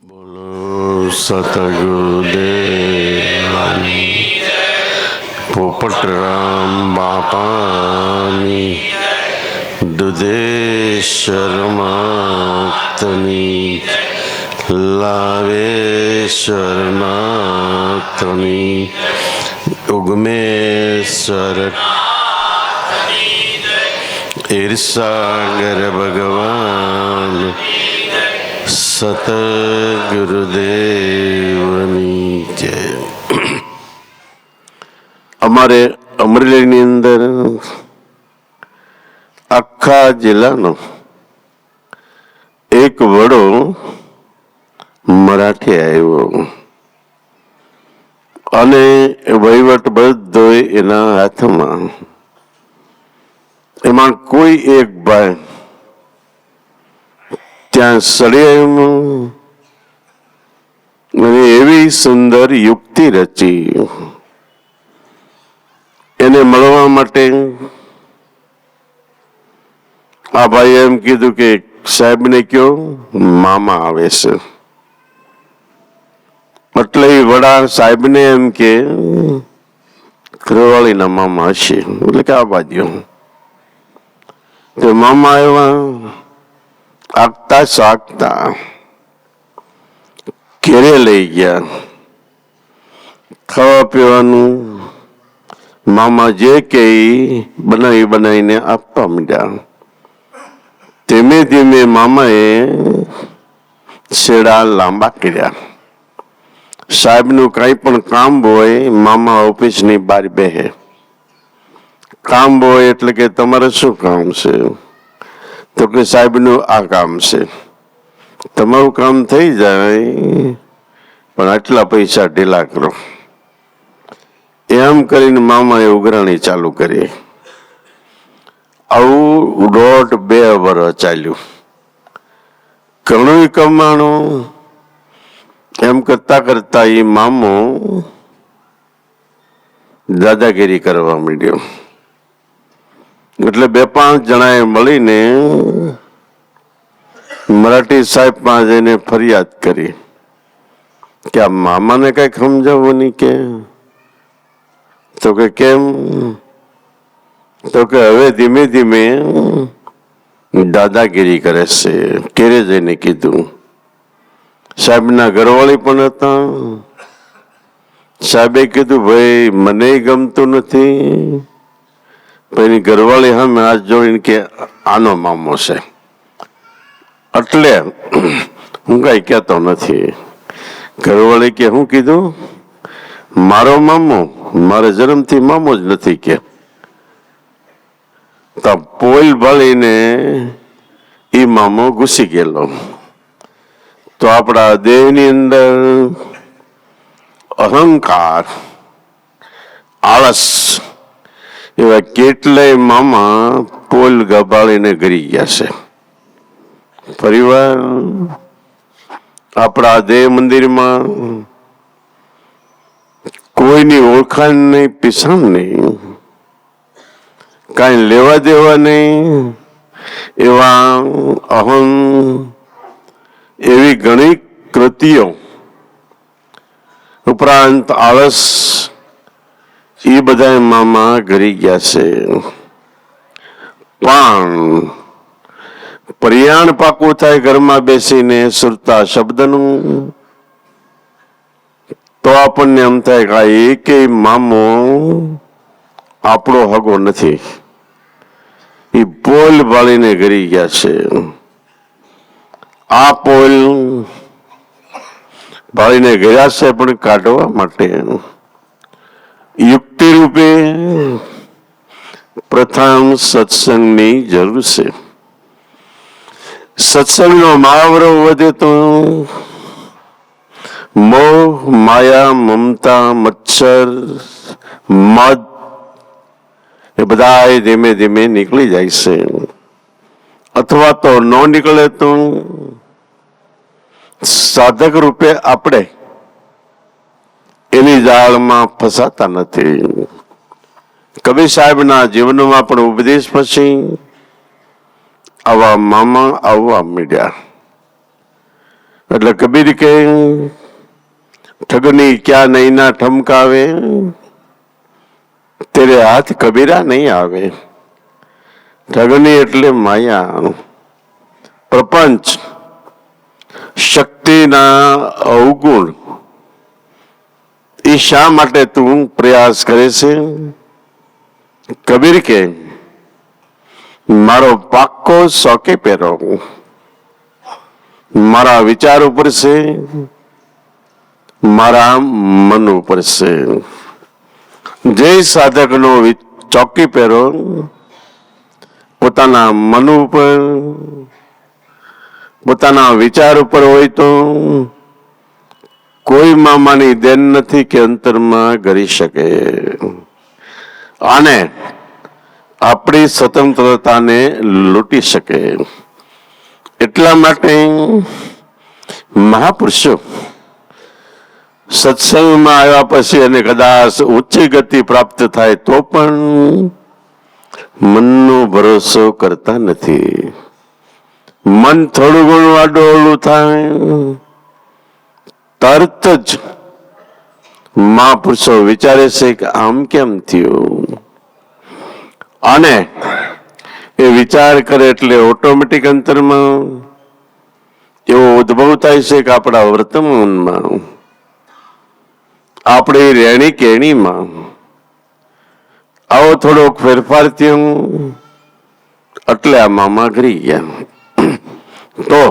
બોલો સતગુરુદેવની પોપટરામ બાપાની દુધેશ્વર માતની લાવેશ્વર નાથની ઉગમેશ્વર ઈર્ષાગર ભગવાન સતગુરુદેવની જય. અમારે અમરેલીની અંદર આખા જિલ્લાનો એક વડો મરાઠી આવ્યો અને વહીવટ બધો એના હાથમાં. એમાં કોઈ એક ભાઈ ત્યાં સળિયામાં અને એવી સુંદર યુક્તિ રચી. એને મળવા માટે આ ભાઈ એમ કીધું કે સાહેબને કયો મામા આવે છે. એટલે વડા સાહેબને એમ કે ઘરવાળીના મામા હશે, એટલે કે આ બાજુ તો મામા આવ્યા. આગતા સાગતા ઘેરે લઈ ગયા. ખાવા પીવાનું મામા જે કે બનાવીને આપવા માંડ્યા. ધીમે ધીમે મામાએ છેડા લાંબા કર્યા. સાહેબનું કઈ પણ કામ હોય મામા ઓફિસની બહાર બેહે. કામ હોય એટલે કે તમારે શું કામ છે? તો કે સાહેબનું આ કામ છે. તમારું કામ થઈ જાય પણ આટલા પૈસા ઢીલા કરો. એમ કરીને મામાએ ઉઘરાણી ચાલુ કરી. આવું 1.5-2 વર્ષ ચાલ્યું. ઘણું કમાણું. એમ કરતા કરતા એ મામો દાદાગીરી કરવા માંડ્યો. એટલે 2-5 જણાએ મળીને મરાઠી સાહેબ પાસે જઈને ફરિયાદ કરી કે આ મામાને કઈ સમજાવવું નહીં કે. તો કે કેમ? તો કે હવે ધીમે ધીમે દાદાગીરી કરે છે. ઘેરે જઈને કીધું. સાહેબના ઘરવાળી પણ હતા. સાહેબે કીધું ભાઈ મને ગમતું નથી. એની ઘરવાળી સામે હાથ જોડીને કે આનો મામો છે. એટલે હું કઈ કહેતો નથી. ઘરવાળી કે હું કીધું? મારો મામો? મારે જન્મથી મામો જ નથી કે. તો પોલ ભાળીને એ મામો ઘૂસી ગયેલો. તો આપણા દેહની અંદર અહંકાર, આળસ એવા કેટલાય મામા પોલ ગભાળીને ગરી ગયા છે. પરિવાર આપણા દેહ મંદિરમાં કોઈની ઓળખાણ નહીં, પીછાણ નહીં, કાંઈ લેવા દેવા નહીં. એવા અહમ એવી ઘણી કૃતિઓ ઉપરાંત આળસ એ બધા મામા ઘરી ગયા છે. પણ પરિયાણ પાકું થાય ઘરમાં બેસીને સુરતા શબ્દનું તો આપણને એમ થાય કે આ એકેય મામો આપણો હગો નથી. એ પોલ ભાળીને ઘરી ગયા છે. આ પોલ ભાળીને ગયા છે પણ કાઢવા માટે યુક્તિ રૂપે પ્રથમ સત્સંગની જરૂર છે. સત્સંગનો મહાવરો વધે તો મોહ, માયા, મમતા, મચ્છર, મદ એ બધા ધીમે ધીમે નીકળી જાય છે. અથવા તો ન નીકળે તો સાધક રૂપે આપણે એની જાળમાં ફસાતા નથી. કબીર સાહેબના જીવનમાં પણ ઉપદેશ પછી આવા મામા આવવા માંડ્યા. એટલે કબીર કે ठगनी क्या नहीं ना ठमकावे तेरे हाथ कबीरा नहीं आवे। ठगनी એટલે માયા, પ્રપંચ, શક્તિના અવગુણ. એ શા માટે તું પ્રયાસ કરે છે? કબીર કે મારો પાક્કો શોકે પહેરો, મારા વિચાર ઉપર છે, મારા મન ઉપર છે. જે સાધકનો ચોકી પહેરો પોતાના મન ઉપર, પોતાના વિચાર ઉપર હોય તો કોઈ મામાની દેન નથી કે અંતરમાં કરી શકે. અને આપણી સ્વતંત્રતાને લૂંટી શકે. એટલા માટે મહાપુરુષો સત્સંગમાં આવ્યા પછી અને કદાચ ઊંચી ગતિ પ્રાપ્ત થાય તો પણ મનનો ભરોસો કરતા નથી. મન થોડું ઘણું આડોળું થાય તરત જ મહાપુરુષો વિચારે છે કે આમ કેમ થયું, અને એ વિચાર કરે એટલે ઓટોમેટિક અંતરમાં એવો ઉદ્ભવ થાય છે કે આપણા વર્તમાનમાં, આપણી રહેણી કેણીમાં આવો થોડોક ફેરફાર થયો એટલે આ મામા કરી ગયા. તો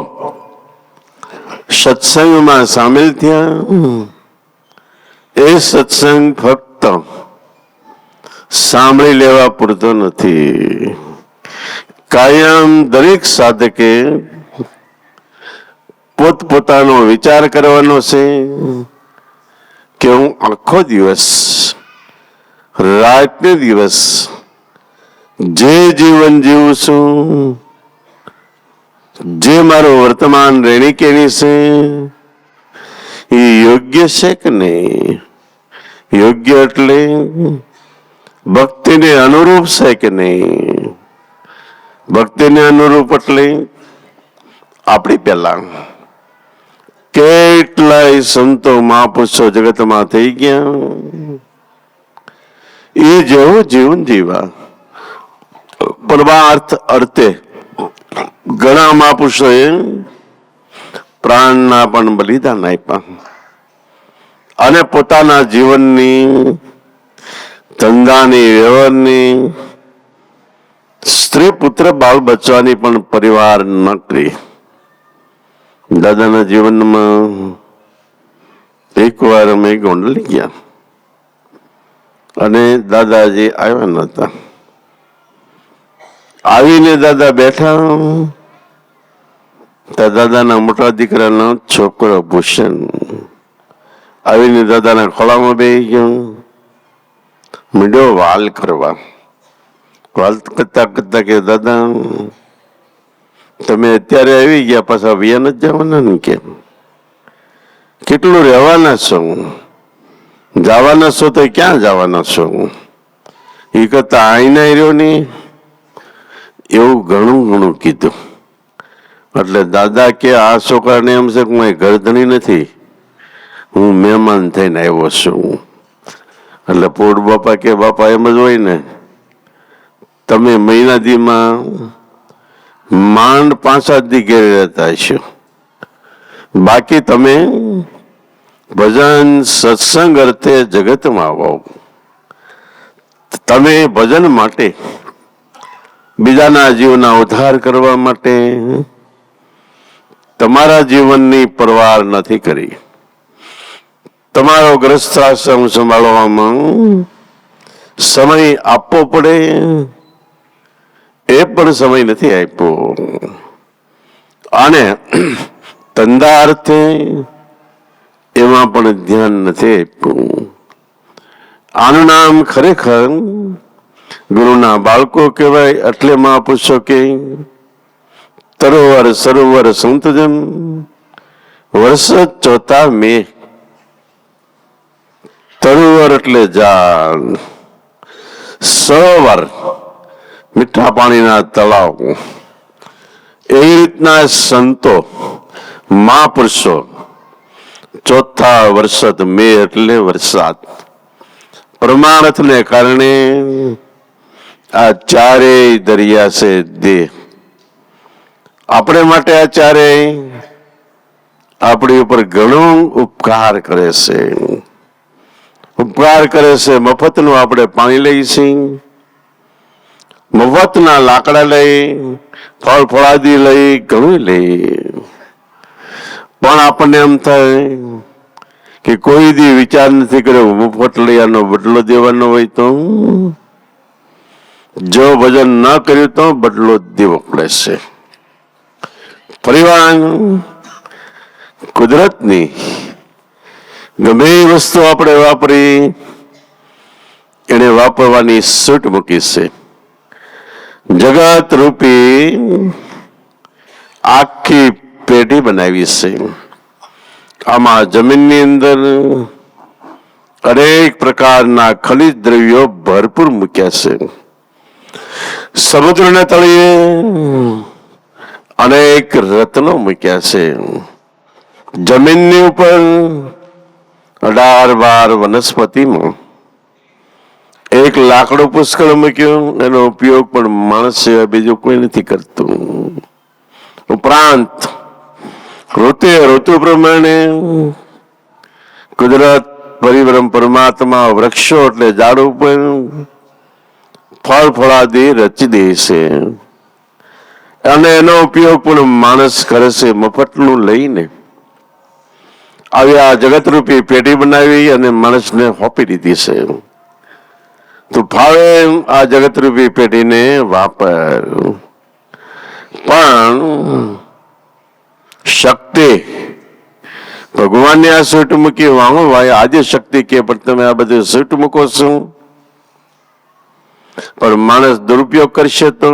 સત્સંગમાં સામેલ થયા. એ સત્સંગ ફક્ત સાંભળી લેવા પૂરતો નથી. કાયમ દરેક સાધકે પોતપોતાનો વિચાર કરવાનો છે કે હું આખો દિવસ, રાતને દિવસ જે જીવન જીવું છું, જે મારું વર્તમાન રહેણી કેણી છે એ યોગ્ય છે કે નહીં. યોગ્ય એટલે ભક્તિને અનુરૂપ છે કે નહીં. ભક્તિને અનુરૂપ એટલે આપણી પહેલા કેટલાય સંતો મહાપુરુષો જગતમાં થઈ ગયા. એ જેવું જીવન જીવા પરમાર્થ અર્થે ઘણા મહાપુરુષોએ પ્રાણના પણ બલિદાન આપ્યા અને પોતાના જીવનની, ધંધાની, વ્યવહારની, સ્ત્રી પુત્ર બાળ બચ્ચાની પણ પરિવાર ન કરી. દાદાના જીવનમાં એકવાર અમે ગોંડલી ગયા અને દાદાજી આવ્યા નહોતા. આવીને દાદા બેઠા તો દાદાના મોટા દીકરાનો છોકરો ભૂષણ આવીને દાદાના ખોળામાં બેસી ગયો. મીંડો વાલ કરવા. વાલ કરતા કરતા કે દાદા તમે અત્યારે આવી ગયા, પાછા વ્યા નથી જવાના ને? કેમ? કેટલું રહેવાના છો? જવાના છો તો ક્યાં જવાના છો? એ કરતા આઈના રહ્યો નહીં. એવું ઘણું ઘણું કીધું. એટલે દાદા કે આ છોકરાને એમ છે કે હું ઘરધણી નથી, હું મહેમાન થઈને આવ્યો છું. એટલે પોટ બાપા કે બાપા એમ જ હોય ને, તમે મહિના દીમાં માંડ 5-7 દી ઘેરે રહેતા હશો, બાકી તમે ભજન સત્સંગ અર્થે જગતમાં આવો. તમે ભજન માટે, બીજાના જીવના ઉદ્ધાર કરવા માટે તમારા જીવનની પરવાર નથી કરી. તમારો ગ્રસ્તાશ્રમ સંભાળવામાં સમય આપવો પડે, એ પણ સમય નથી આપ્યો. અને ધંધા અર્થે એમાં પણ ધ્યાન નથી આપ્યું. આનું નામ ખરેખર ગુરુના બાળકો કહેવાય. એટલે મહાપુરુષો કે તરોવર સરોવર સંતજન વર્ષ ચોથા મે. તરોવર એટલે ઝાડ, સરોવર મીઠા પાણીના તળાવ. એવી રીતના સંતો મહાપુરુષો ચોથા વરસાદ, મે એટલે વરસાદ, પરમાર્થને કારણે આ ચારેય દરિયા છે દેહ. આપણે માટે આ ચારેય આપણી ઉપર ઘણો ઉપકાર કરે છે. ઉપકાર કરે છે. મફતનું આપણે પાણી લઈએ છીએ, મફતના લાકડા લઈ, ફળ ફળાદી લઈ, ઘણું લઈ. પણ આપણને એમ થાય કે કોઈ દી વિચાર નથી કર્યો મફત લઈ આનો બદલો દેવાનો હોય તો, જો ભજન ન કર્યું તો બદલો દેવો પડે છે. પરિવાર કુદરતની ગમે એ વસ્તુ આપણે વાપરી, એને વાપરવાની છૂટ મૂકી છે. જગત રૂપી આખી પેઢી બનાવી છે. આમાં જમીનની અંદર અનેક પ્રકારના ખનિજ દ્રવ્યો ભરપૂર મૂક્યા છે. સમુદ્રના તળિયે અનેક રત્નો મૂક્યા છે. જમીનની ઉપર 18-12 વનસ્પતિમાં એક લાકડું પુષ્કળ મૂક્યું, એનો ઉપયોગ પણ માણસ સિવાય બીજું કોઈ નથી કરતું. ઉપરાંત ઋતુ પ્રમાણે કુદરત પરિબ્રહ્મ પરમાત્મા વૃક્ષો એટલે ઝાડ ઉપર ફળ ફળાદી રચી દે છે, અને એનો ઉપયોગ પણ માણસ કરે છે મફતનું લઈને. આવી આ જગતરૂપી પેઢી બનાવી અને માણસને હોપી દીધી છે. તો ફાવે આ જગતરૂપી પેઢીને વાપર. પણ શક્તિ ભગવાનને આ સૂટ મૂકી વાહો ભાઈ, આજે શક્તિ કે પણ તમે આ બધું સૂટ મૂકો છો. પણ માણસ દુરુપયોગ કરશે તો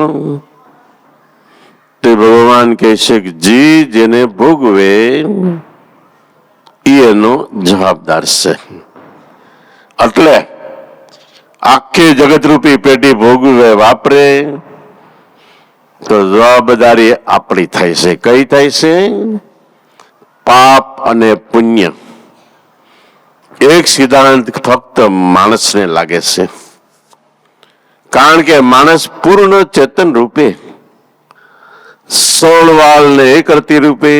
તે ભગવાન કહે છે કે જી જેને ભોગવે એનો જવાબદાર છે. એટલે આખી જગતરૂપી પેઢી ભોગવે વાપરે તો જવાબદારી આપણી થાય છે. કઈ થાય છે? પાપ અને પુણ્ય. એક સિદ્ધાંત ફક્ત માણસને લાગે છે, કારણ કે માણસ પૂર્ણ ચેતન રૂપે 16 વાળને એક રતિ રૂપે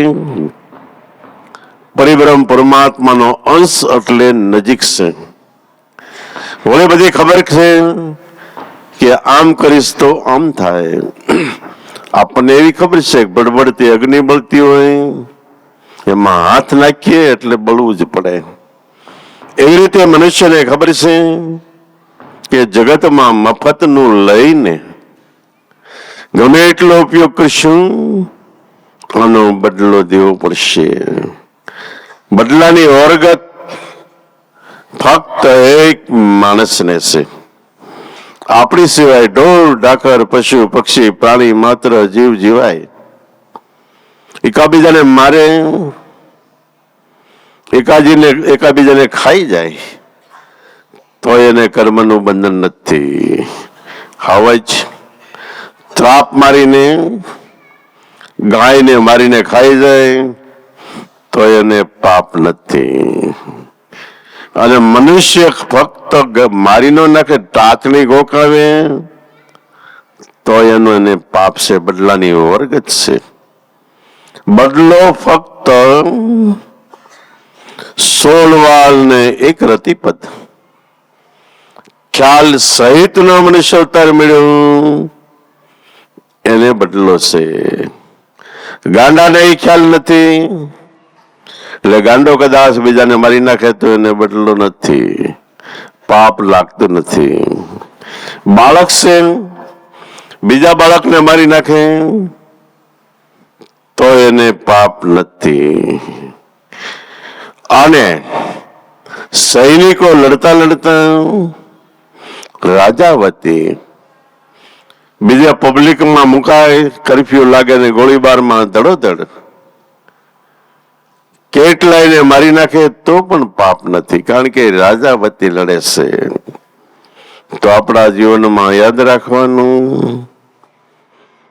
પરિબ્રહ્મ પરમાત્માનો અંશ એટલે નજીક છે. મને બધી ખબર છે કે આમ કરીશ તો આમ થાય. આપણને એવી ખબર છે કે બળબડતી અગ્નિ બળતી હોય, એમાં હાથ નાખીએ એટલે બળવું જ પડે. એવી રીતે મનુષ્યને ખબર છે કે જગતમાં મફતનું લઈને ગમે એટલો ઉપયોગ કરશું, આનો બદલો દેવો પડશે. બદલાની ઓરગત ફક્ત એક માણસને છે. આપણી સિવાય ઢોર ડાકર પશુ પક્ષી પ્રાણી માત્ર જીવ જીવાય એકાબીજાને મારે, એકાબીજાને ખાઈ જાય તો એને કર્મનું બંધન નથી. હવે જ ત્રાપ મારીને ગાયને મારીને ખાઈ જાય તો એને પાપ નથી. અને મનુષ્ય ફક્ત મારી ન નાખે, ટાચણી ગોકાવે તો એનું એને પાપ છે. બદલાની વર્ગ જ છે. બદલો ફક્ત 16 વાળ ને એક રતિપદ ખ્યાલ સહિત નો મનુષ્ય અવતાર મળ્યો, એને બદલો છે. ગાંડાને એ ખ્યાલ નથી, એટલે ગાંડો કદાચ બીજાને મારી નાખે તો એને બદલો નથી, પાપ લાગતું નથી. બાળક છે, બીજા બાળકને મારી નાખે તો એને પાપ નથી. અને સૈનિકો લડતા લડતા રાજા વતી બીજા પબ્લિકમાં મુકાય, કરફ્યુ લાગે ને ગોળીબારમાં ધડોધડ કેટલાયને મારી નાખે તો પણ પાપ નથી, કારણ કે રાજા વતી લડે છે. તો આપણા જીવનમાં યાદ રાખવાનું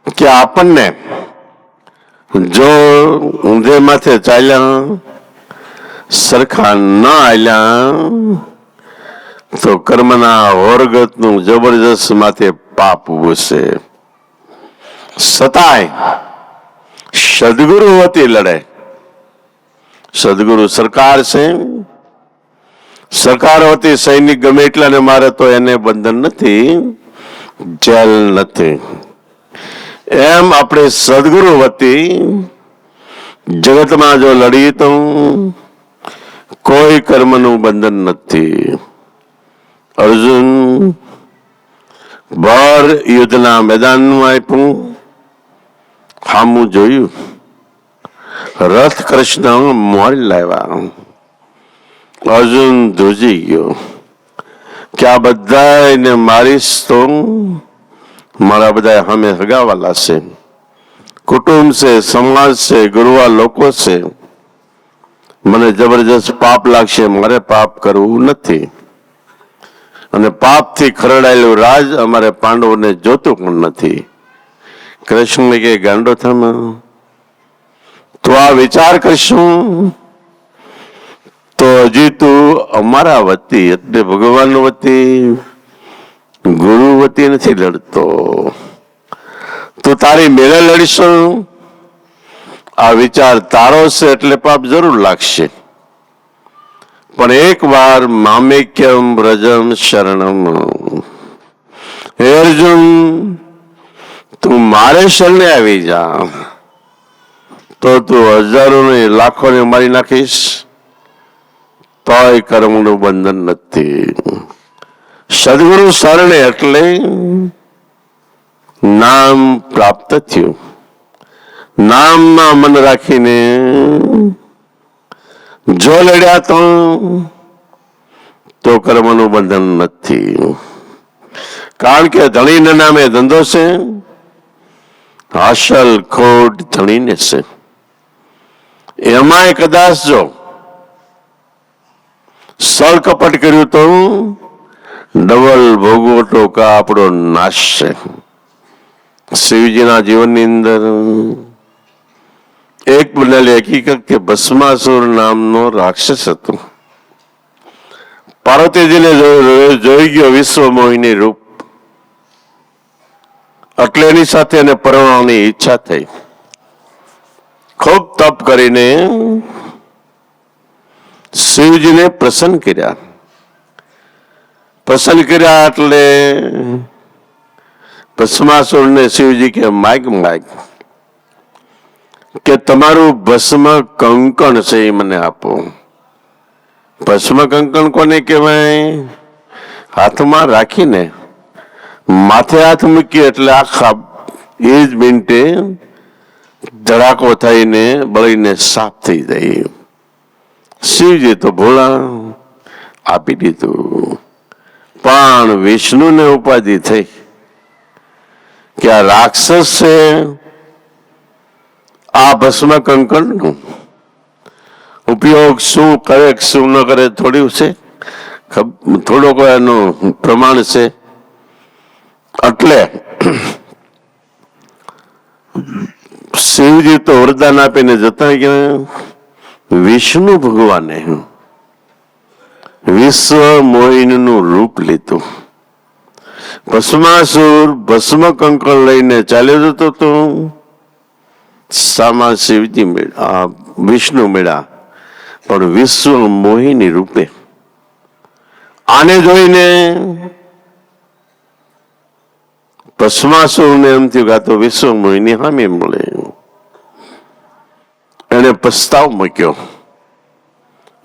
કે આપણને જો ઊંધે માથે ચાલ્યા, સરખા ન આલ્યા તો કર્મના હોરગતનું જબરજસ્ત માથે પાપ ઉભું. સતાય સદગુરુ વતી લડે. સદગુરુ સરકાર છે, સરકાર વતી સૈનિક ગમે એટલાને મારે તો એને બંધન નથી, જેલ નથી. એમ આપણે સદગુરુ વતી જગતમાં જો લડી તો કોઈ કર્મનું બંધન નથી. અર્જુન ભર યુદ્ધના મેદાનમાં આપ્યું, સામું જોયું, રથ કૃષ્ણ મોડી લાવ્યા. અર્જુન ધ્રુજી ગયો કે આ બધાને મારીશ તો મારા બધા સામે હગાવાલા છે, કુટુંબ છે, સમાજ છે, ગુરુવા લોકો છે, મને જબરજસ્ત પાપ લાગશે, મારે પાપ કરવું નથી. અને પાપથી ખરડાયેલું રાજ અમારે પાંડવોને જોતું પણ નથી. કૃષ્ણને કે ગાંડો થમ, તો આ વિચાર કરશું તો હજી તું અમારા વતી એટલે ભગવાન વતી ગુરુ વતી નથી લડતો. તું તારી મેળે લડીશું, આ વિચાર તારો છે એટલે પાપ જરૂર લાગશે. પણ એક વાર મામેક્યમ વ્રજમ શરણમ, હે અર્જુન તું મારે શરણે આવી જા તો તું હજારો ને લાખો ને મારી નાખીશ તોય કર્મનું બંધન નથી. સદગુરુ શરણે એટલે નામ પ્રાપ્ત થયું. નામમાં મન રાખીને જો લડ્યા તો કર્મનું બંધન નથી. કારણ કે ધણીના નામે ધંધો છે, હાસલ ખોટ ધણીને છે. એમાંય કદાચ જો સળ કપટ કર્યું તો ડબલ ભોગવટો કા આપણો નાશ છે. શિવજીના જીવનની અંદર એક બનેલી હકીકત કે ભસ્માસુર નામનો રાક્ષસ હતો. પાર્વતીજીને જોઈ ગયો વિશ્વ મોહિની રૂપ, એટલે એની સાથે એને પરણવાની ઈચ્છા થઈ. ખૂબ તપ કરીને શિવજીને પ્રસન્ન કર્યા. પ્રસન્ન કર્યા એટલે ભસ્માસુરને શિવજી કે માગ કે તમારું ભસ્મ કંકણ છે એ મને આપો. ભસ્મ કંકણ કોને કહેવાય? હાથમાં રાખીને માથે હાથ મૂકીએ એટલે આખા એ જ મિનિટે ધડાકો થઈને બળીને સાફ થઈ જાય. શિવજી તો ભોળા આપી દીધું, પણ વિષ્ણુને ઉપાધિ થઈ કે આ રાક્ષસ છે, આ ભસ્મ કંકણનો ઉપયોગ શું કરે શું ન કરે થોડું છે, થોડોક એનું પ્રમાણ છે. એટલે શિવજી તો વરદાન આપીને જતા ગયા. વિષ્ણુ ભગવાને વિશ્વ મોહિનીનું રૂપ લીધું. ભસ્માસુર ભસ્મ કંકણ લઈને ચાલ્યો જતો હતો, સામા શિવજી મળ્યા, વિષ્ણુ મળ્યા, પણ વિશ્વ મોહિની રૂપે. આને જોઈને ભસ્માસુરને એમ થયું કે આ તો વિશ્વ મોહિની સામે મળે. એને પ્રસ્તાવ મૂક્યો.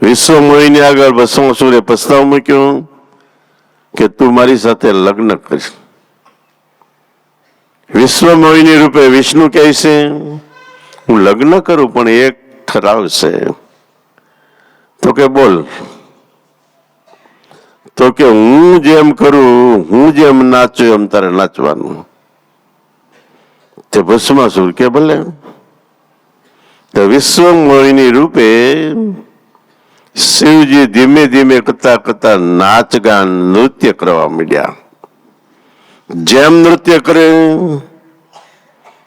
વિશ્વ મોહિની આગળ ભસ્માસુરે પ્રસ્તાવ મૂક્યો કે તું મારી સાથે લગ્ન કરીશ. વિશ્વ મોહિની રૂપે વિષ્ણુ કહે છે હું લગ્ન કરું, પણ એક ઠરાવ છે. તો કે બોલ. તો કે હું જેમ કરું, હું જેમ નાચું એમ તારે નાચવાનું. તે ભસ્માસુર કે ભલે. તો વિશ્વ મોહિની રૂપે શિવજી ધીમે ધીમે કરતા કરતા નાચ ગાન નૃત્ય કરવા માંડ્યા. જેમ નૃત્ય કરે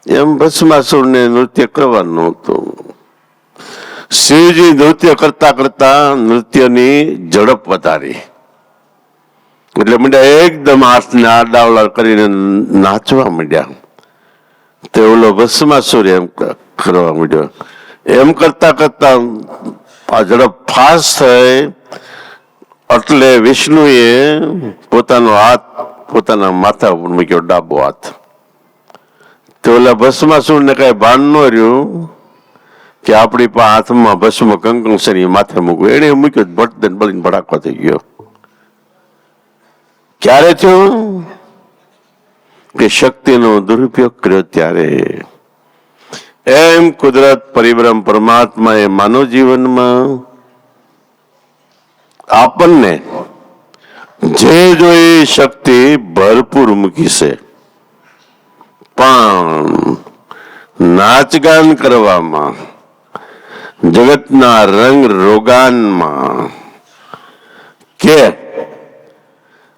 એમ ભસ્માસુરને નૃત્ય કરવાનું હતું. શિવજી નૃત્ય કરતા કરતા નૃત્યની ઝડપ વધારી, એટલે માંડ્યા એકદમ હાથને આડાવડા કરીને નાચવા માંડ્યા. તે ઓલો ભસ્માસુર એમ કરવા માંડ્યો. એમ કરતા કરતા આ ઝડપ ફાસ્ટ થઈ એટલે વિષ્ણુએ પોતાનો હાથ પોતાના માથા ઉપર મૂક્યો, ડાબો હાથ. તો ઓલા ભસ્માસુરને કઈ ભાન ન રહ્યું કે આપણી પાસે હાથમાં ભસ્મ કંકણ માથે મૂકવું. એને મૂક્યો, ભટ દઈને બળીને ભડાકો થઈ ગયો. ક્યારે થયું કે શક્તિનો દુરુપયોગ કર્યો ત્યારે. એમ કુદરત પરિબ્રહ્મ પરમાત્માએ માનવ જીવનમાં આપણને જે જોઈ શક્તિ ભરપૂર મૂકી છે, પણ નાચગાન કરવામાં, જગતના રંગ રોગાનમાં કે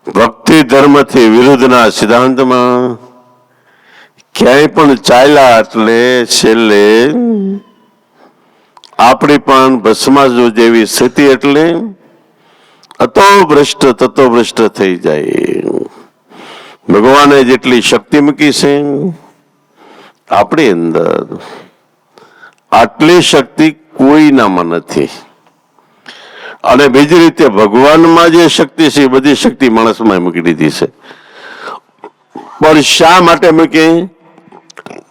ભક્તિ ધર્મથી વિરુદ્ધના સિદ્ધાંતમાં ક્યાંય પણ ચાલ્યા એટલે છેલ્લે આપણી પણ ભસ્માસુર જેવી સ્થિતિ, એટલે તતો ભ્રષ્ટ થઈ જાય. ભગવાને જેટલી શક્તિ મૂકી છે આપણી અંદર, આટલી શક્તિ કોઈનામાં નથી. અને બીજી રીતે ભગવાનમાં જે શક્તિ છે એ બધી શક્તિ માણસમાં મૂકી દીધી છે. પણ શા માટે મૂકી?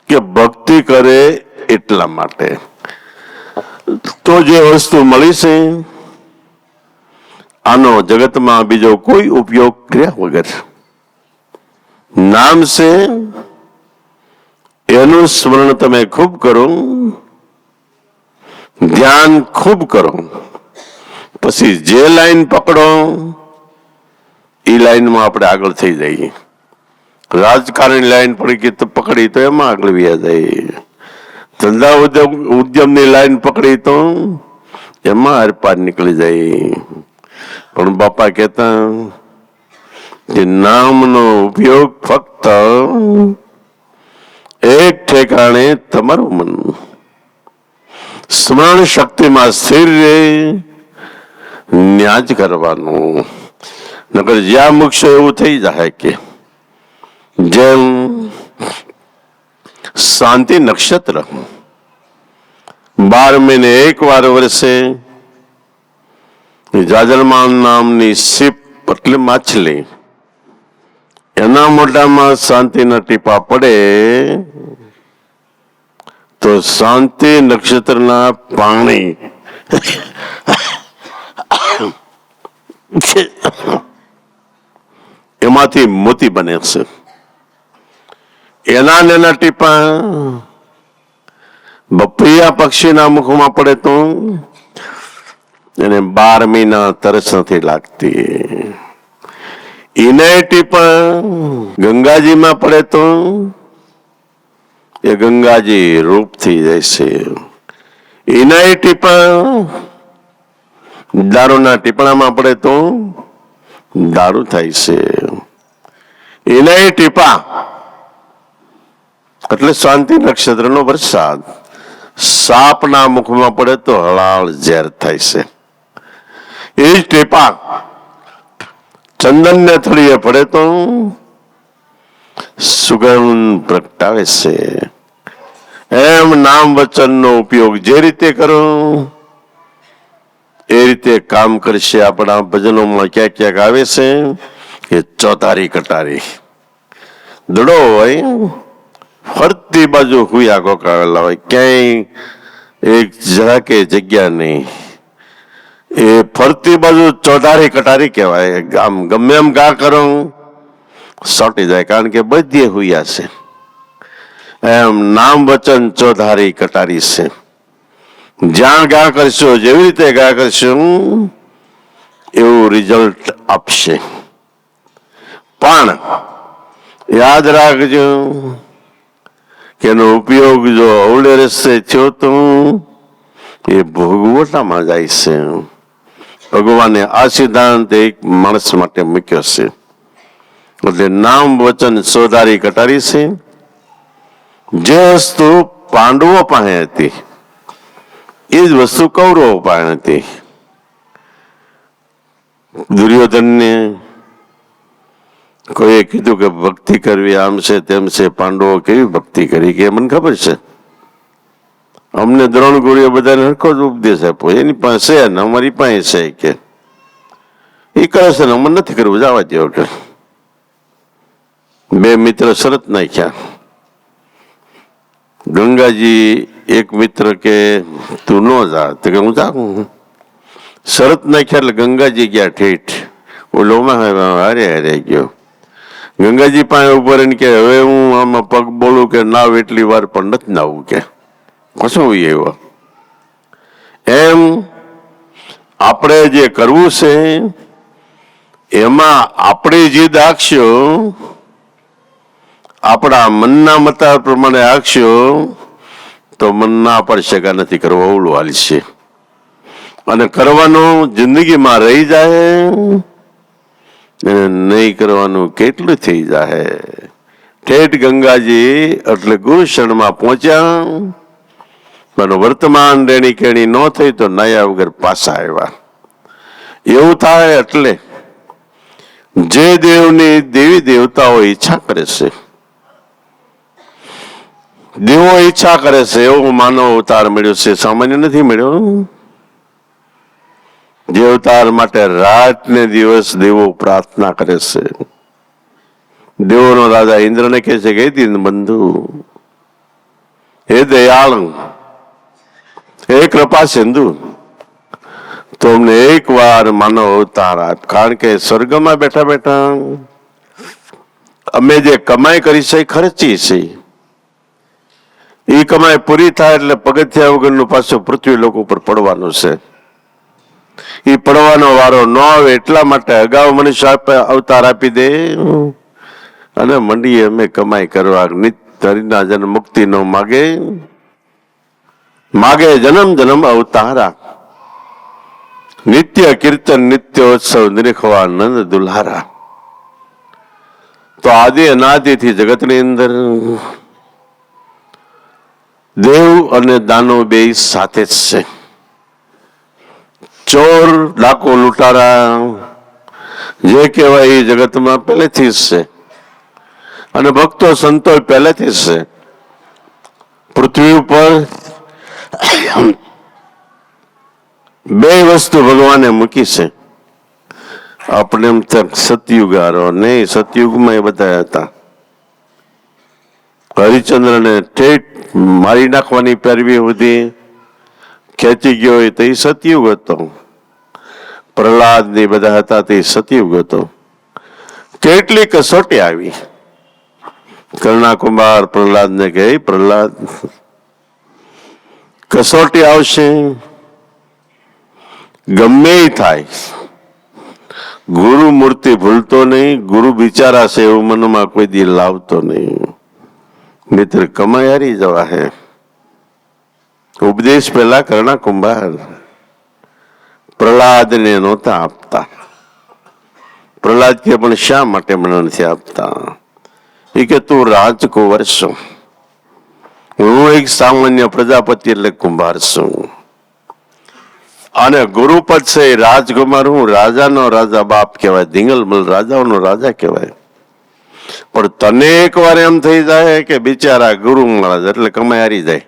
કે ભક્તિ કરે એટલા માટે. તો જે વસ્તુ મળી છે આનો જગતમાં બીજો કોઈ ઉપયોગ કર્યા વગર, નામ છે એનું સ્મરણ તમે ખૂબ કરો, ધ્યાન ખૂબ કરો, પછી જે લાઈન પકડો એ લાઈનમાં આપણે આગળ થઈ જઈએ. રાજકારણ લાઈન પકડી તો એમાં આગળ વ્યા જાય. ધંધા ઉદ્યમની લાઈન પકડી તો એમાં આરપાર નીકળી જાય. પણ બાપા કહેતા કે નામનો ઉપયોગ ફક્ત એક ઠેકાણે તમારું મન સ્મરણ શક્તિમાં સ્થિર રહે, ન્યાજ કરવાનું. નકર જ્યાં મૂકશો એવું થઈ જાય કે જેમ શાંતિ નક્ષત્ર 12 મહિને એક વાર વર્ષે જાજરમાન નામની સીપ એટલે માછલી, એના મોઢામાં શાંતિના ટીપા પડે તો શાંતિ નક્ષત્રના પાણી એમાંથી મોતી બને છે. એના નાના ટીપા બપૈયા પક્ષીના મુખમાં પડે તો એને 12 મહિના તરસ નથી લાગતી. એને ટીપા ગંગાજીમાં પડે તો એ ગંગાજી રૂપ થઈ જાય છે. એના ટીપા દારૂના ટીપણામાં પડે તો દારૂ થાય છે. એના ટીપા એટલે શાંતિ નક્ષત્રનો વરસાદ સાપના મુખમાં પડે તો હળાળ ઝેર થાય છે. એ જ ટીપા ચંદનને થળીએ પડે તો સુગંધ પ્રગટાવે છે. એમ નામ વચનનો ઉપયોગ જે રીતે કરો એ રીતે કામ કરશે. આપણા ભજનોમાં ક્યાંક ક્યાંક આવે છે કે ચોતારી કટારી દડો હોય, ફરતી બાજુ હુયા ગોકાવેલા હોય, ક્યાંય એક જરા કે જગ્યા નહીં. એ ફરતી બાજુ ચોધારી કટારી કહેવાય. આમ ગમે એમ ગા કરો સોટી જાય, કારણ કે બધી હુયા છે. એમ નામ વચન ચોધારી કટારી છે. જ્યાં ગા કરશો, જેવી રીતે ગા કરશો એવું રિઝલ્ટ આપશે. પણ યાદ રાખજો કે એનો ઉપયોગ જો અવળે રસ્તે થયો તો એ ભોગવટામાં જાય છે. ભગવાને આ સિદ્ધાંત એક માણસ માટે મૂક્યો છે. એટલે નામ વચન સોધારી કટારી છે. જે વસ્તુ પાંડવો પાસે હતી એ જ વસ્તુ કૌરવો પાસે હતી. દુર્યોધનને કોઈએ કીધું કે ભક્તિ કરવી આમ છે તેમ છે, પાંડવો કેવી ભક્તિ કરી કે મને ખબર છે, અમને દ્રોણ ગુરુએ બધાને હરખો જ ઉપદેશ આપ્યો, એની પાસે ને અમારી પાસે છે કે એ કરે છે ને અમને નથી કરવું, જવા દો કે. બે મિત્ર શરત નાખ્યા. ગંગાજી એક મિત્ર કે તું ન જા, તો કે હું જાઉં. શરત નાખ્યા એટલે ગંગાજી ગયા ઠેઠ, ઓલોમાં હારે હારે ગયો. ગંગાજી પાસે ઉભો રહીને કે હવે હું આમાં પગ બોલું કે નાવ એટલી વાર પણ નથી નાવું કે કશું એવો. એમ આપણે જે કરવું છે એમાં આપણે જે દાખશો, આપણા મનના મતા પ્રમાણે આખશો તો મન ના પડશે કે નથી કરવો, અવળું હાલશે. અને કરવાનું જિંદગીમાં રહી જાય, નહીં કરવાનું કેટલું થઈ જાય. ઠેઠ ગંગાજી એટલે ગુરુશરણમાં પહોંચ્યા, પણ વર્તમાન રેણી કેણી ન થઈ તો નયા વગર પાછા આવ્યા. એવું થાય એટલે જે દેવની દેવી દેવતાઓ ઈચ્છા કરે છે, દેવો ઈચ્છા કરે છે એવો માનવ અવતાર મળ્યો છે, સામાન્ય નથી મળ્યો. જે અવતાર માટે રાત ને દિવસ દેવો પ્રાર્થના કરે છે. દેવોનો રાજા ઇન્દ્રને કહે છે કે દીન બંધુ, હે દયાળ, હે કૃપા સિંધુ, તો અમને એક વાર માનવ અવતાર આપ, કારણ કે સ્વર્ગમાં બેઠા બેઠા અમે જે કમાઈ કરી છે એ ખર્ચી છે, એ કમાઈ પૂરી થાય એટલે પગથિયા વગરનું પાછું પૃથ્વી લોક ઉપર પડવાનું છે. એ પડવાનો વારો ન આવે એટલા માટે અગાઉ મનુષ્ય અવતાર આપી દે અને મંડીએ અમે કમાઈ કરવા. નિત્યના જન્મ મુક્તિ નો માગે, માગે જન્મ જન્મ અવતારા, નિત્ય કીર્તન નિત્યોત્સવ નિરખવા નંદ દુલ્હારા. તો આદિ અનાદિથી જગતની અંદર દેવ અને દાનવ બે સાથે જ છે. ચોર ડાકો લૂંટારા જે કહેવાય એ જગતમાં પહેલેથી જ છે, અને ભક્તો સંતો પહેલેથી જ છે. પૃથ્વી ઉપર બે વસ્તુ ભગવાને મૂકી છે. આપણે એમ સતયુગ હારો નહીં, સતયુગમાં એ બધા હતા. હરિચંદ્રને ઠેઠ મારી નાખવાની પેરવી સુધી ખેંચી ગયો હોય તો એ સતયુગ હતો. પ્રહલાદ ને બધા હતા તે સતયુગ હતો. કેટલી કસોટી આવી. કર્ણાકુમાર પ્રહલાદ ને કહે, પ્રહલાદ કસોટી આવશે, ગમે થાય, ગુરુ મૂર્તિ ભૂલતો નહીં, ગુરુ બિચારા છે એવું મનમાં કોઈ દી લાવતો નહીં, મિત્ર કમાઈ હારી જવા હે. ઉપદેશ પેલા કર્ણાકુમાર પ્રહલાદ ને નહોતા આપતા. પ્રહલાદ કે પણ શા માટે મને નથી આપતા? એ કે તું રાજકુંવર છું, હું એક સામાન્ય પ્રજાપતિ એટલે કુંભાર છું, અને ગુરુપદ છે રાજકુમાર, હું રાજાનો રાજા બાપ કહેવાય, ધીંગલમલ રાજાઓનો રાજા કહેવાય. પણ તને એક વાર એમ થઈ જાય કે બિચારા ગુરુ મહારાજ એટલે કમાઈ હારી જાય,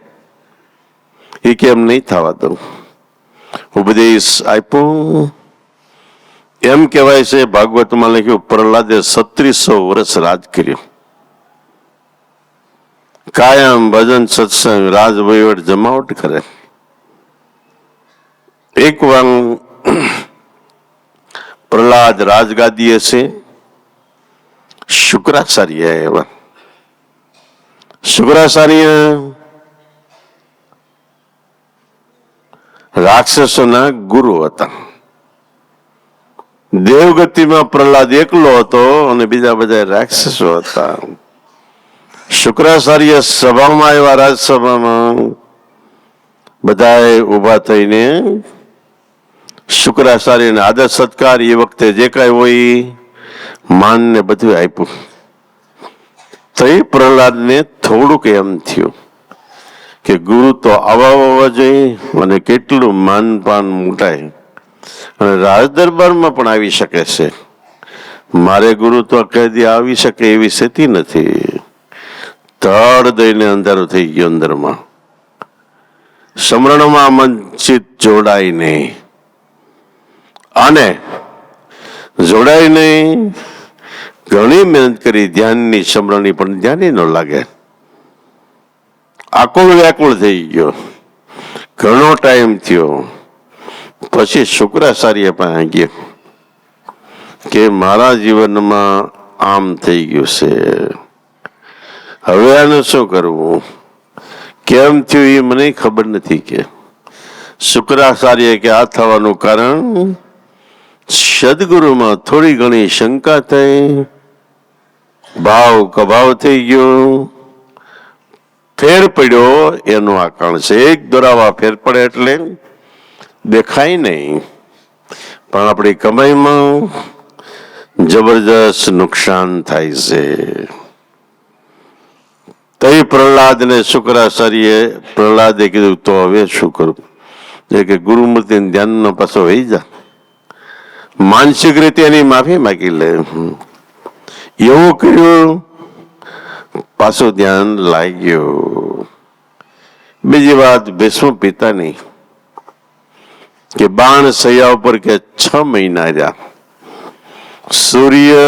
એ કેમ નહીં થવા દઉં. ઉપદેશ આપ્યો. એમ કહેવાય છે ભાગવતમાં લખ્યું, પ્રહલાદે 3600 વર્ષ રાજ કર્યું. કાયમ ભજન સત્સંગ રાજ વહીવટ જમાવટ કરે. એક વાર પ્રહલાદ રાજગાદીએ છે, શુક્રાચાર્ય એવા. શુક્રાચાર્ય રાક્ષસોના ગુરુ હતા. દેવગતિમાં પ્રહલાદ એકલો હતો અને બીજા બધા રાક્ષસો હતા. શુક્રાચાર્ય સભામાં આવ્યા, રાજસભામાં બધાએ ઉભા થઈને શુક્રાચાર્યને આદર સત્કાર એ વખતે જે કાંઈ હોય માન ને બધું આપ્યું. તો એ પ્રહલાદને થોડુંક એમ થયું કે ગુરુ તો આવા હોવા જોઈએ અને કેટલું માનપાન મૂટાય અને રાજ દરબારમાં પણ આવી શકે છે. મારે ગુરુ તો કદી આવી શકે એવી સ્થિતિ નથી. ધડ દઈને અંધારું થઈ ગયું અંદરમાં. સમરણમાં મંચિત જોડાય નહીં અને જોડાય નહીં. ઘણી મહેનત કરી ધ્યાનની સમરણની પણ ધ્યાન ન લાગે. આકુળ વ્યાકુળ થઈ ગયો. ઘણો ટાઈમ થયો. પછી શુક્રાચાર્ય પાસે ગયો કે મારા જીવનમાં આમ થઈ ગયું છે, હવે આનું શું કરવું? કેમ થયું એ મને ખબર નથી. કે શુક્રાચાર્ય કે આ થવાનું કારણ સદગુરુમાં થોડી ઘણી શંકા થઈ, ભાવ કભાવ થઈ ગયો, ફેર પડ્યો. એનું આ કારણ છે. એક દોરાવા ફેર પડે એટલે દેખાય નહીં, પણ આપણી કમાઈમાં જબરજસ્ત નુકસાન થાય છે. તઈ પ્રહલાદ ને શુક્રાચાર્ય પ્રહલાદે કીધું તો હવે શું કરું? એ કે ગુરુમૂર્તિ ધ્યાનનો પાછો વહી જા, માનસિક રીતે એની માફી માગી લે. એવું કર્યું, પાછું ધ્યાન લાગ્યું. બીજી વાત ભીષ્મ પિતાની કે બાણ સૈયા ઉપર કે 6 મહિના રહ્યા. સૂર્ય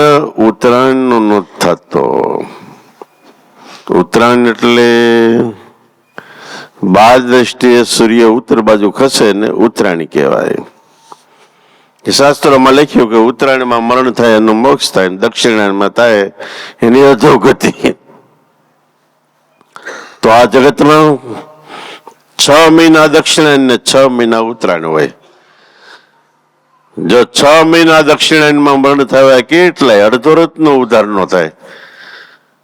ઉત્તરાયણ નો થતો. ઉત્તરાયણ એટલે બાર દ્રષ્ટિએ સૂર્ય ઉત્તર બાજુ ખસે ને ઉત્તરાયણ કહેવાય. શાસ્ત્રોમાં લખ્યું કે ઉત્તરાયણમાં મરણ થાય એનું મોક્ષ થાય, દક્ષિણાયણમાં થાય એની અધોગતિ. તો આ જગતમાં 6 મહિના દક્ષિણાયન ને 6 મહિના ઉત્તરાયણ હોય. જો 6 મહિના દક્ષિણાયનમાં મરણ થયા કેટલાય અડધો રથનો ઉદ્ધાર ન થાય.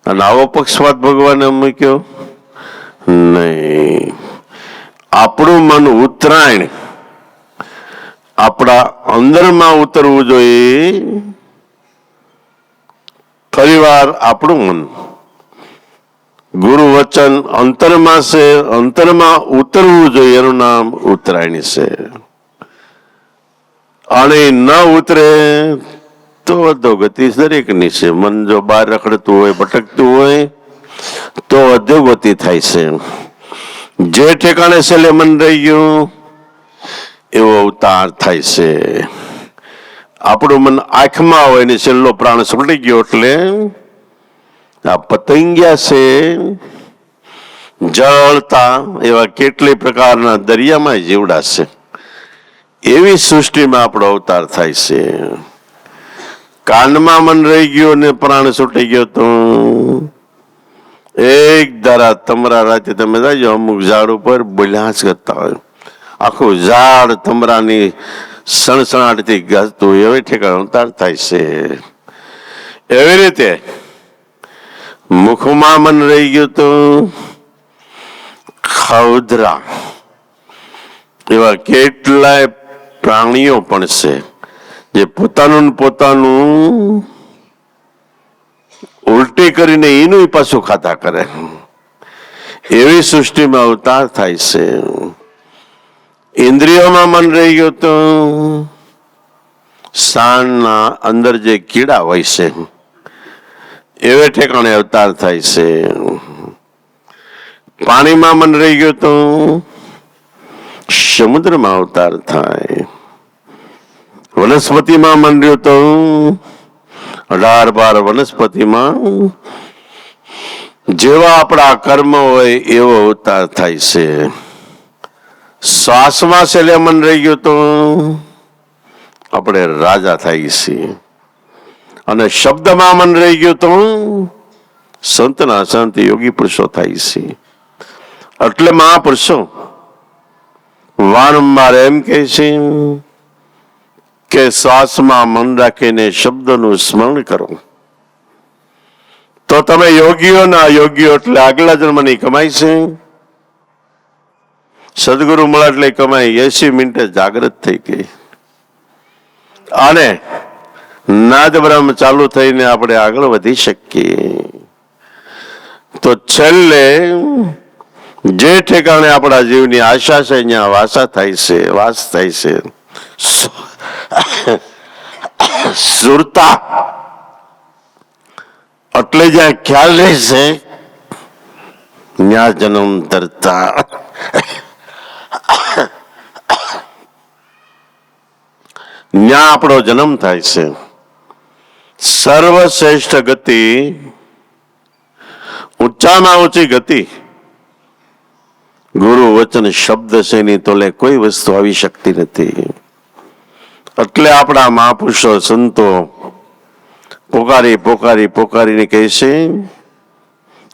અને આવો પક્ષપાત ભગવાને મૂક્યો નહીં. આપણું મન ઉત્તરાયણ આપણા અંદરમાં ઉતરવું જોઈએ. ફરીવાર આપણું મન ગુરુ વચન અંતરમાં છે, અંતરમાં ઉતરવું જોઈએ. એનું નામ ઉત્તરાયણ છે. અને ન ઉતરે તો અધોગતિ દરેકની છે. મન જો બહાર રખડતું હોય, ભટકતું હોય તો અધોગતિ થાય છે. જે ઠેકાણે છેલ્લે મન રહી ગયું એવો અવતાર થાય છે. આપણું મન આંખમાં હોય ને છેલ્લો પ્રાણ છૂટી ગયો એટલે આ પતંગિયા છે જળતા એવા કેટલી પ્રકારના દરિયામાં જીવડા છે. એવી સૃષ્ટિમાં આપણો અવતાર થાય છે. કાનમાં મન રહી ગયું ને પ્રાણ છૂટી ગયો તો એક ધારા તમરા રાતે તમે જાજો અમુક ઝાડ ઉપર બોલ્યા જ કરતા હોય. આખું ઝાડ તમરાની સણસણાટથી ગાજતું એવી ઠેકાણે અવતાર થાય છે. એવી રીતે મુખમાં મન રહી ગયું તો ખૌદરા એવા કેટલાય પ્રાણીઓ પણ છે જે પોતાનું ઉલટી કરીને એનું પાછું ખાતા કરે. એવી સૃષ્ટિમાં અવતાર થાય છે. ઇન્દ્રિયોમાં મન રહી ગયું તો સાણના અંદર જે કીડા હોય છે એવે ઠેકાણે અવતાર થાય છે. પાણીમાં મન રહી ગયું તો સમુદ્રમાં અવતાર થાય. વનસ્પતિમાં મન રહ્યું તો 18-12 વનસ્પતિમાં જેવા આપણા કર્મ હોય એવો અવતાર થાય છે. શ્વાસમાં છેલ્લે મન રહી ગયું તો આપણે રાજા થાય છીએ. અને શબ્દમાં મન રહી ગયું તો સંતના સંત યોગી પુરુષો થાય છે. એટલે મહાપુરુષો વારંવાર એમ કહે છે કે શ્વાસમાં મન રાખીને શબ્દનું સ્મરણ કરો તો તમે યોગીઓ ના યોગીઓ એટલે આગલા જન્મની કમાઈ છે. સદગુરુ મળે એટલે કમાઈ 80 મિનિટે જાગૃત થઈ ગઈ. અને નાદ બ્રહ્મ ચાલુ થઈને આપણે આગળ વધી શકીએ. તો છેલ્લે જે ઠેકાણે આપણા જીવની આશા છે અહીંયા વાસ થાય છે સુરતા એટલે જ્યાં ખ્યાલ રહેશે ત્યાં જન્મ ધરતા. ત્યાં આપણો જન્મ થાય છે. સર્વશ્રેષ્ઠ ગતિ, ઊંચામાં ઊંચી ગતિ ગુરુ વચન શબ્દ છે, એની તોલે કોઈ વસ્તુ આવી શકતી નથી. એટલે આપણા મહાપુરુષો સંતો પોકારીને કહે છે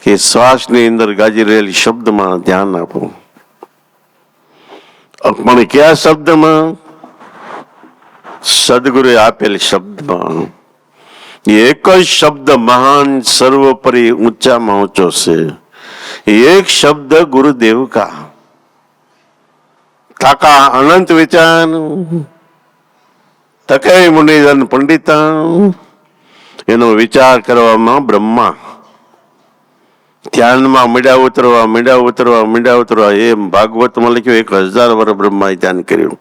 કે શ્વાસની અંદર ગાજી રહેલી શબ્દમાં ધ્યાન આપો. પણ કયા શબ્દમાં? સદગુરુએ આપેલ શબ્દમાં. એક જ શબ્દ મહાન, સર્વોપરી, ઊંચામાં ઊંચો છે. એક શબ્દ ગુરુદેવ કા તાકા અનંત વિચાર તકે મુનિજન પંડિતા. એનો વિચાર કરવામાં બ્રહ્મા ધ્યાનમાં મીંડા ઉતરવા એમ ભાગવતમાં લખ્યું 1000 વર્ષ બ્રહ્માએ ધ્યાન કર્યું.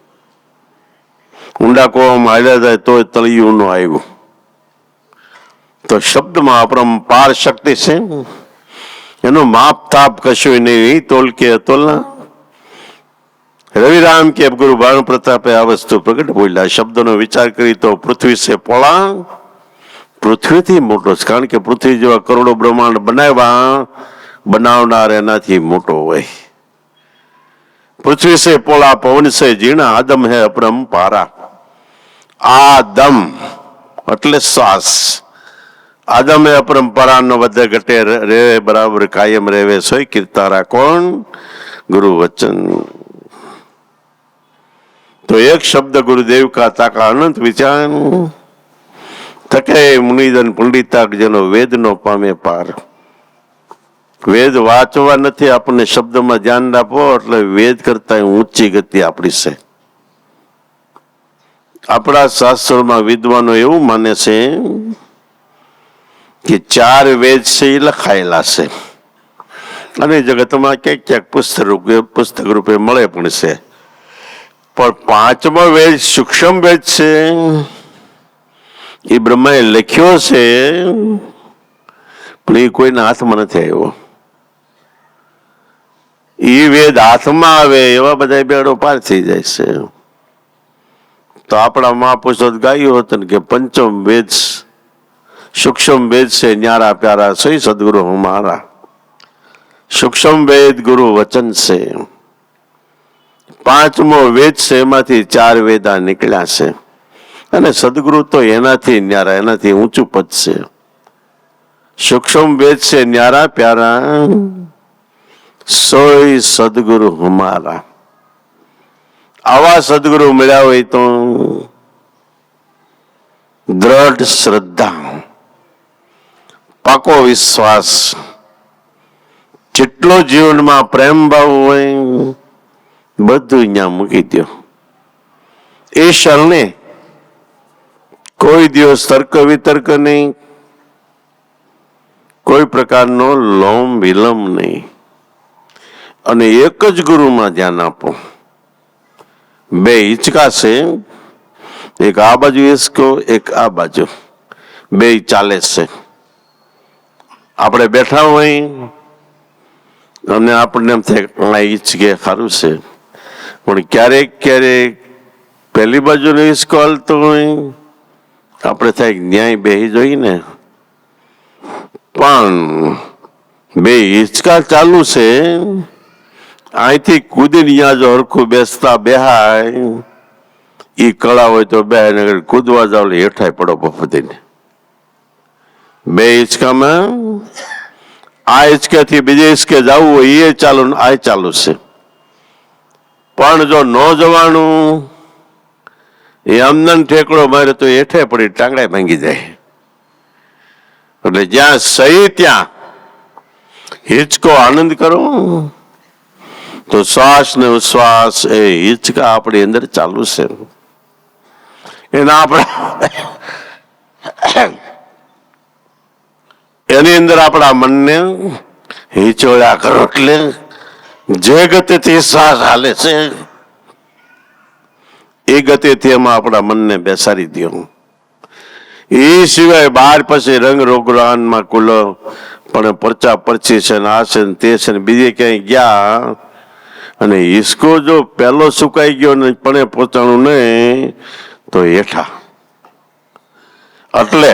ઊંડા કોવામાં હાલ્યા જાય તો તળિયું ન આવ્યું. તો શબ્દમાં અપરંપાર શક્તિ છે. એનું માપ તાપ કશું નહીં. તોલ કે અતોલના રવિરામ કે ગુરુ ભાનુ પ્રતાપે આ વસ્તુ પ્રગટ બોલ્યા. શબ્દનો વિચાર કરી તો પૃથ્વી છે પોળા, પૃથ્વીથી મોટો છે. કારણ કે પૃથ્વી જેવા કરોડો બ્રહ્માંડ બનાવનાર એનાથી મોટો હોય. પૃથ્વી સે પોળા, પવન સે જીણા, આદમ હે અપરંપારા. આદમ એટલે શ્વાસ. આદમ એ અપરંપરા નો વધે ઘટે રે બરાબર કાયમ રેવે સોય કીર્તારા કોણ? ગુરુ વચન. તો એક શબ્દ ગુરુદેવ કા તાકા અનંત વિચાર થકે મુનિજન પંડિતા, જેનો વેદ નો પામે પાર. વેદ વાંચવા નથી, આપણને શબ્દમાં ધ્યાન આપો એટલે વેદ કરતા ઊંચી ગતિ આપણી છે. આપણા શાસ્ત્રોમાં વિદ્વાનો એવું માને છે કે 4 વેદ છે એ લખાયેલા છે અને જગતમાં ક્યાંક પુસ્તક રૂપે મળે પણ છે. પણ 5મો વેદ સૂક્ષ્મ વેદ છે, એ બ્રહ્માએ લખ્યો છે પણ એ કોઈના હાથમાં નથી આવ્યો. એ વેદ હાથમાં આવે એવા બધા બેડો પાર થઈ જાય છે. તો આપણા મહાપુરુષો ગાયું હતું કે 5મ વેદ સૂક્ષ્મ વેદ છે ન્યારા પ્યારા સોઈ સદગુરુ હમારા. સૂક્ષ્મ વેદ ગુરુ વચન છે. 5મો વેદ છે, એમાંથી 4 વેદા નીકળ્યા છે અને સદગુરુ તો એનાથી ન્યારા, એનાથી ઊંચું પદ છે. સૂક્ષ્મ વેદ છે ન્યારા પ્યારા સોઈ સદગુરુ હમારા. આવા સદગુરુ મળ્યા હોય તો દ્રઢ શ્રદ્ધા, પાકો વિશ્વાસ, જેટલો જીવનમાં પ્રેમ ભાવ હોય બધું અહીંયા મૂકી દો. એ શરણે કોઈ દિવસ તર્ક વિતર્ક નહીં, કોઈ પ્રકારનો લોમ વિલંબ નહીં, અને એક જ ગુરુમાં ધ્યાન આપો. 2 હિંચકા છે, એક આ બાજુ હિંચકો, એક આ બાજુ, 2 ચાલે છે. આપણે બેઠા હોય અને આપણને એમ થાય આ હિંચકે સારું છે, પણ ક્યારેક પહેલી બાજુનો હિંચકો હાલતો હોય આપણે થાય ન્યાય બેસી જોઈએ ને. પણ 2 હિંચકા ચાલુ છે, અહીંથી કૂદીને ત્યાં જો હરખું બેહાય એ કળા હોય તો બે કૂદવા જાવ હેઠાય પડો બફદીને. 2 હિંચકામાં આ હિંચકેથી બીજે હિંચકે જવું હોય એ ચાલુ, આ ચાલુ છે. પણ જો ન જવાનું એ આમદન ઠેકડો મારે તો હેઠે પડી ટાંગડા ભાંગી જાય. એટલે જ્યાં સહી ત્યાં હિંચકો આનંદ કરો. તો શ્વાસ ને ઉશ્વાસ એ હિંચકા આપણી અંદર ચાલુ છે. એના એની અંદર આપણા મનને હિચોળ્યા કરો એટલે જે ગતિથી શ્વાસ હાલે છે એ ગતિથી એમાં આપણા મનને બેસાડી દો. એ સિવાય બહાર પછી રંગ રોગરાનમાં કુલો પણ પરચા પરચી છે ને આ છે ને તે છે ને બીજે ક્યાંય ગયા અને હિસકો જો પહેલો સુકાઈ ગયો ને પણ પોતાનું નહીં તો હેઠા. એટલે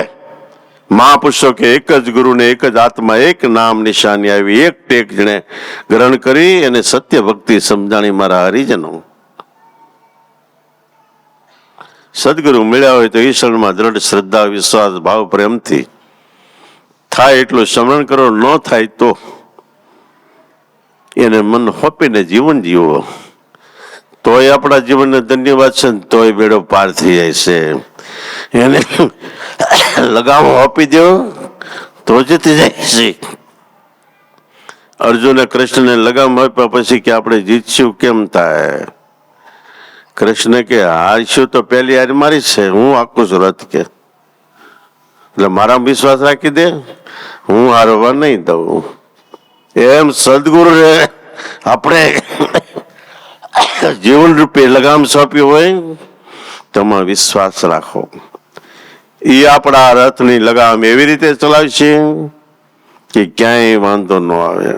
મહાપુરુષો કે એક જ ગુરુને એક જ આત્મા એક નામ નિશાની આવી એક ટેક જણે ગ્રહણ કરી અને સત્ય ભક્તિ સમજાણી મારા હરિજનો. સદગુરુ મળ્યા હોય તો ઈશ્વરમાં દ્રઢ શ્રદ્ધા વિશ્વાસ ભાવ પ્રેમથી થાય એટલું સ્મરણ કરો, ન થાય તો એને મન હોપીને જીવન જીવો તોય આપણા જીવનને ધન્યવાદ છે, તોય બેડો પાર થઈ જાય છે. એને લગામ આપી દો તો જીતી જાય છે. અર્જુને કૃષ્ણને લગામ આપ્યા પછી કે આપણે જીતશું કેમ થાય? કૃષ્ણ કે હારશું તો પહેલી હાર મારી છે, હું આખું છું રથ કે એટલે મારા વિશ્વાસ રાખી દે, હું હારવા નહીં દઉં. એમ સદગુરુ આપણે જીવન રૂપે લગામ સોંપ્યું હોય તેમાં વિશ્વાસ રાખો. એ આપણા રથની લગામ એવી રીતે ચલાવશે કે ક્યાંય વાંધો ન આવે.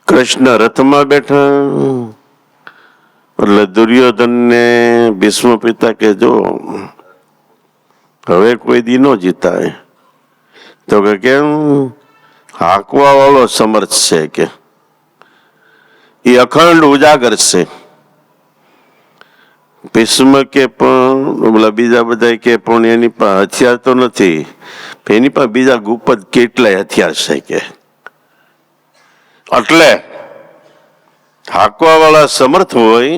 કૃષ્ણ રથમાં બેઠા એટલે દુર્યોધનને ભીષ્મ પિતા કે જો હવે કોઈ દી નો જીતાય. તો કે કેમ? હાંકવા વાળો સમર્થ છે કે એ અખંડ ઉજાગર છે. ભીષ્મ કે પણ બીજા બધા કે પણ એની પાસે હથિયાર તો નથી, એની પાસે બીજા ગુપ્ત કેટલાય હથિયાર છે કે. એટલે હાંકવા વાળા સમર્થ હોય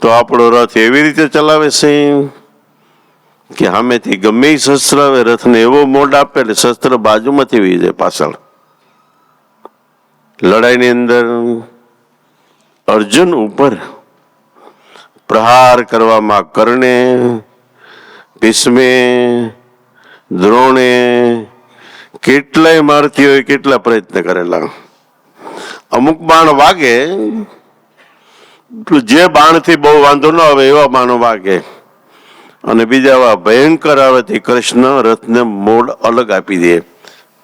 તો આપણો રથ એવી રીતે ચલાવે છે કે સામેથી ગમે શસ્ત્ર આવે રથને એવો મોડ આપે એટલે શસ્ત્ર બાજુમાંથી વી જાય પાછળ. લડાઈની અંદર અર્જુન ઉપર પ્રહાર કરવામાં કર્ણે, ભીષ્મે, દ્રોણે કેટલાય મારતી હોય કેટલા પ્રયત્ન કરેલા. અમુક બાણ વાગે જે બાણથી બહુ વાંધો ન આવે એવા બાણો વાગે અને બીજા એવા ભયંકર આવેથી કૃષ્ણ રથને મોડ અલગ આપી દે,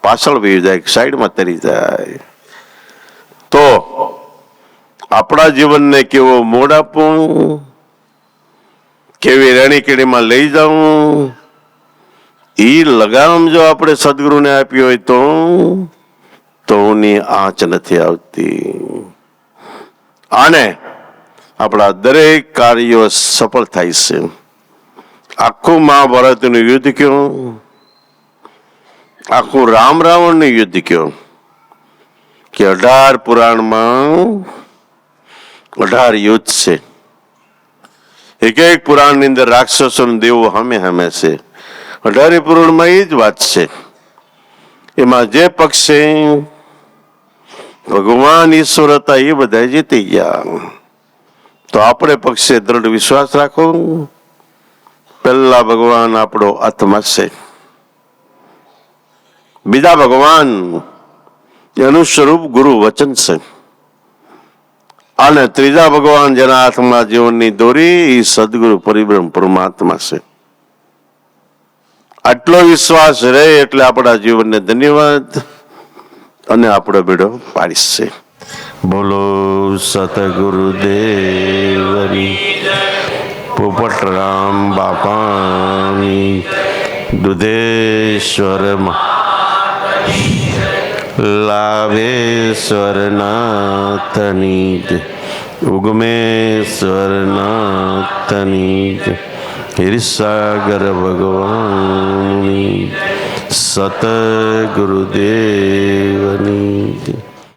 પાછળ વી જાય, સાઈડમાં તરી જાય. તો આપણા જીવનને કેવો મોડ આપવું, કેવી રેણીકેડીમાં લઈ જવું, એ લગામ જો આપણે સદગુરુને આપી હોય તો ની આંચ નથી આવતી અને આપણા દરેક કાર્યો સફળ થાય છે. આખું મહાભારતનું યુદ્ધ કયો, આખું રામ રાવણનું યુદ્ધ કયો કે 18 પુરાણમાં 18 યુદ્ધ છે. એક એક પુરાણની અંદર રાક્ષસો દેવો સામે સામે છે. 18 પુરાણમાં એ જ વાત છે. એમાં જે પક્ષે ભગવાન ઈશ્વર હતા એ બધા જીતી ગયા. તો આપણે પક્ષે દ્રઢ વિશ્વાસ રાખો. પહેલા ભગવાન આપણો આત્મા છે, બીજા ભગવાન એનું સ્વરૂપ ગુરુ વચન છે અને ત્રીજા ભગવાન જેના હાથમાં જીવનની દોરી એ સદગુરુ પરિબ્રહ્મ પરમાત્મા છે. આટલો વિશ્વાસ રહે એટલે આપણા જીવનને ધન્યવાદ અને આપણો બેડો પાડીશ છે. બોલો સતગુરુદેવની, પોપટરામ બાપાની, દુધેશ્વર લાવેશ્વર નાથની, ઉગમેશ્વર નાથની, હિરસાગર ભગવાનની, સતગુરુદેવની.